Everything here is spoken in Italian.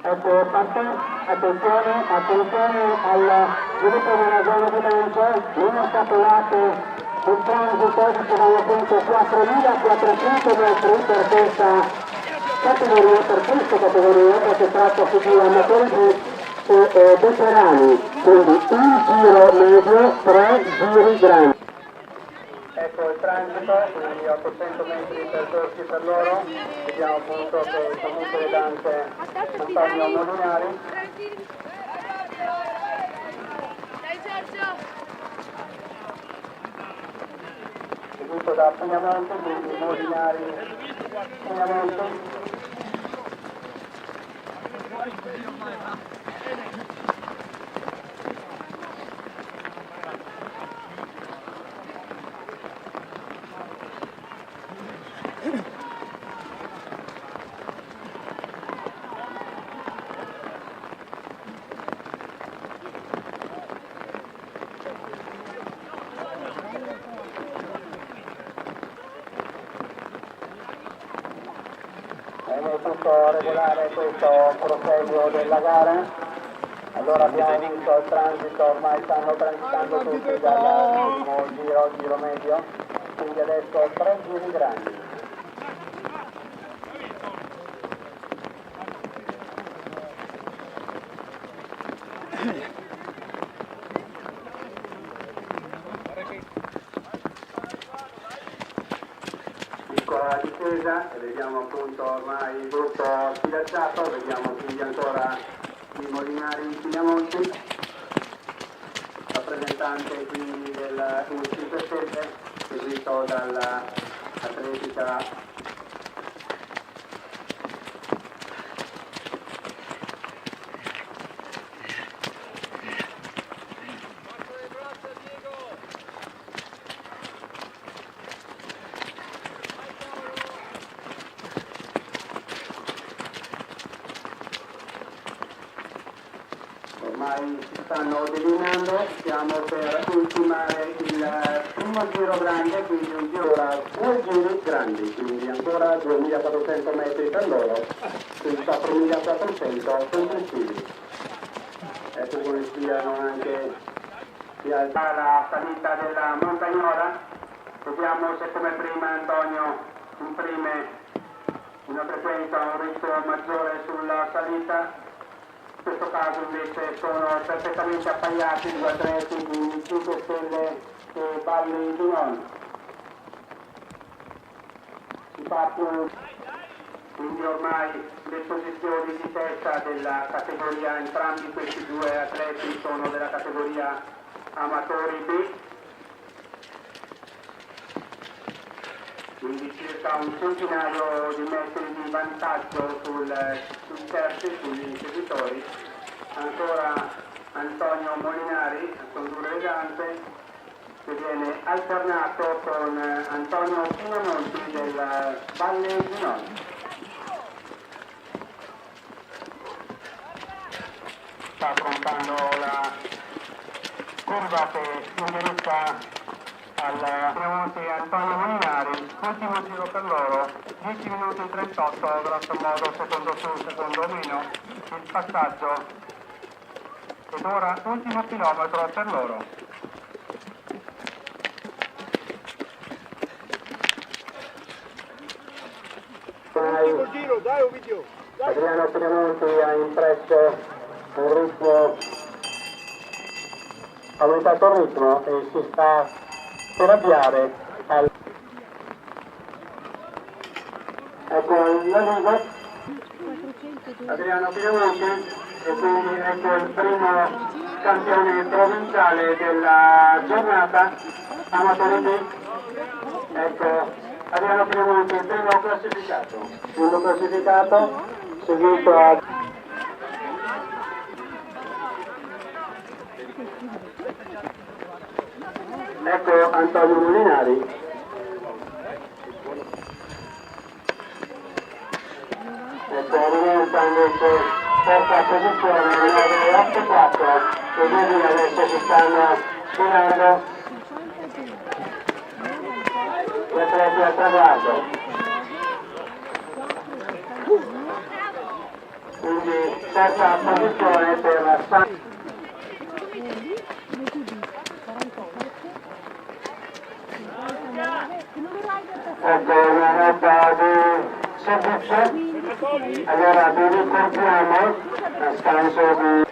Ecco, attenzione al gruppo della zona di lancio, uno scatolato sul transito, ci sono appunto 4.400 metri per questa categoria, perché trattasi di amatori e veterani, quindi un giro medio, 3 giri grandi. Ecco il transito, quindi 800 metri percorsi per loro, vediamo appunto che comunque le danze Antonio Molinari. Seguito da Pugnamonte, quindi Molinari Pugnamonte. È tutto regolare questo proseguo della gara. Allora abbiamo vinto il transito, ormai stanno transitando tutti dall'ultimo giro medio, quindi adesso 3 giri grandi. Piccola discesa e vediamo appunto ormai il gruppo sfilacciato, vediamo quindi ancora i Molinari in Pugnamonti, rappresentante quindi del U5 Stelle, seguito dall'atletica ormai si stanno delineando, stiamo per ultimare il primo giro grande, quindi un giro da 2 giri grandi, quindi ancora 2.400 metri per loro, quindi 4.400 complessivi. Ecco come stiano anche la salita della montagnola, vediamo se come prima Antonio imprime una frequenza, un ritmo maggiore sulla salita. In questo caso invece sono perfettamente appaiati i due atleti di 5 Stelle e Valle di Non. Infatti, quindi ormai le posizioni di testa della categoria, entrambi questi due atleti sono della categoria amatori B, quindi circa un centinaio di metri di vantaggio sui terzi, sugli inseguitori. Ancora Antonio Molinari a condurre le danze, che viene alternato con Antonio Pugnamonti del Valle di Non. Sta affrontando la curva che si indirizza al Piemonte Antonio Molinari, ultimo giro per loro, 10 minuti e 38, grosso modo, secondo su, secondo meno, il passaggio, ed ora ultimo chilometro per loro. Ultimo giro, dai Ovidio! Adriano Piemonti ha impresso un ritmo, ha aumentato il ritmo e si sta per avviare al... Ecco l'arrivo, Adriano Piemonti, e quindi ecco il primo campione provinciale della giornata, amatori B. Ecco Adriano Piemonti, il primo classificato, seguito a... Ecco Antonio Molinari. Ecco rimonta invece terza posizione 9-8-4 e quindi adesso si stanno sfilando gli atleti al traguardo. Quindi terza posizione per la San. Ecco una nota di servizio, allora vi ricordiamo a scanso di